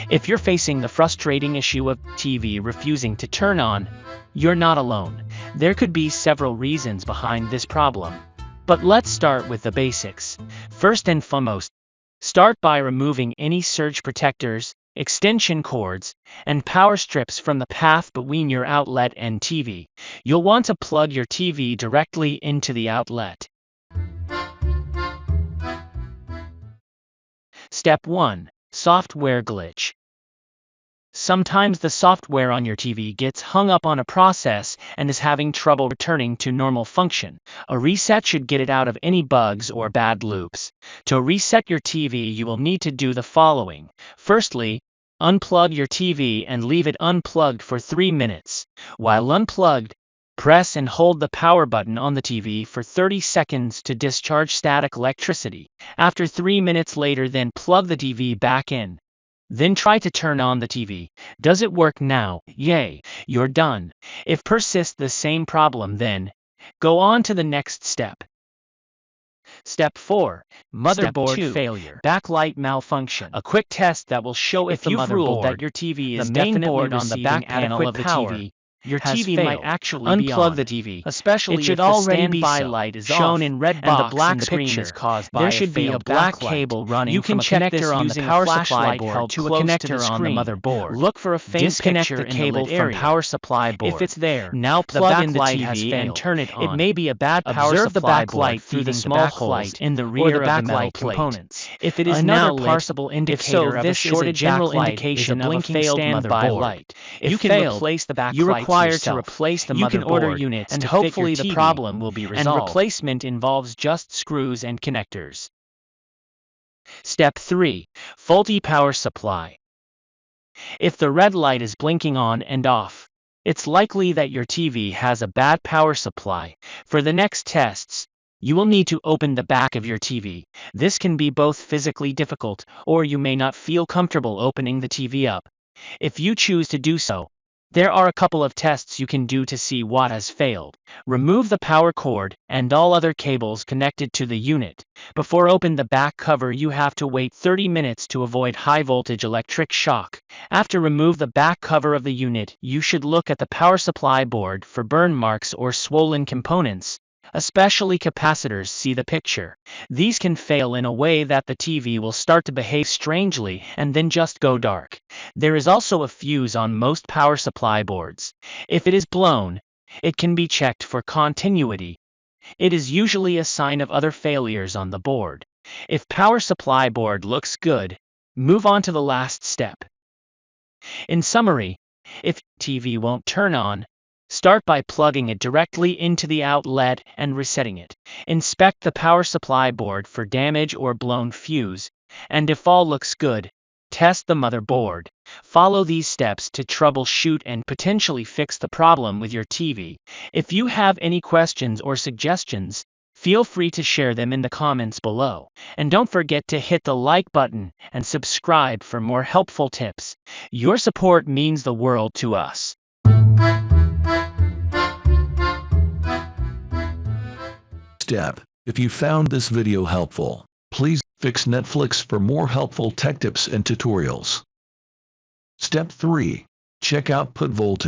If you're facing the frustrating issue of TV refusing to turn on, you're not alone. There could be several reasons behind this problem. But let's start with the basics. First and foremost, start by removing any surge protectors, extension cords, and power strips from the path between your outlet and TV. You'll want to plug your TV directly into the outlet. Step 1. Software glitch. Sometimes the software on your TV gets hung up on a process and is having trouble returning to normal function. A reset should get it out of any bugs or bad loops. To reset your TV, you will need to do the following. Firstly, unplug your TV and leave it unplugged for 3 minutes. While unplugged, press and hold the power button on the TV for 30 seconds to discharge static electricity. After 3 minutes later, then plug the TV back in. Then try to turn on the TV. Does it work now? Yay, you're done. If persists the same problem, then go on to the next step. Step 4. Motherboard failure. Backlight malfunction. A quick test that will show if the motherboard that your TV is definitely on the back panel of the TV. Your TV might actually be on. Unplug the TV, especially if the standby light is shown in red box and the black screen is caused by there should be a black cable running from a connector on the power supply board to a connector on the motherboard. Look for a faint disconnect the cable from power supply board. If it's there, now plug in the TV and turn it on. It may be a bad power supply board through the small holes in the rear of the metal components. If it is another possible indicator of a shorted general indication of a failed standby light. You can replace the backlight to replace the motherboard. You can order units and hopefully the problem will be resolved. And replacement involves just screws and connectors. Step 3. Faulty power supply. If the red light is blinking on and off, it's likely that your TV has a bad power supply. For the next tests, you will need to open the back of your TV. This can be both physically difficult, or you may not feel comfortable opening the TV up. If you choose to do so, there are a couple of tests you can do to see what has failed. Remove the power cord and all other cables connected to the unit. Before open the back cover, you have to wait 30 minutes to avoid high voltage electric shock. After remove the back cover of the unit, you should look at the power supply board for burn marks or swollen components. Especially capacitors, see the picture. These can fail in a way that the TV will start to behave strangely and then just go dark. There is also a fuse on most power supply boards. If it is blown, it can be checked for continuity. It is usually a sign of other failures on the board. If power supply board looks good, move on to the last step. In summary, if TV won't turn on, start by plugging it directly into the outlet and resetting it. Inspect the power supply board for damage or blown fuse, and if all looks good, test the motherboard. Follow these steps to troubleshoot and potentially fix the problem with your TV. If you have any questions or suggestions, feel free to share them in the comments below. And don't forget to hit the like button and subscribe for more helpful tips. Your support means the world to us. Step. If you found this video helpful, please fix Netflix for more helpful tech tips and tutorials. Step 3. Check output voltage.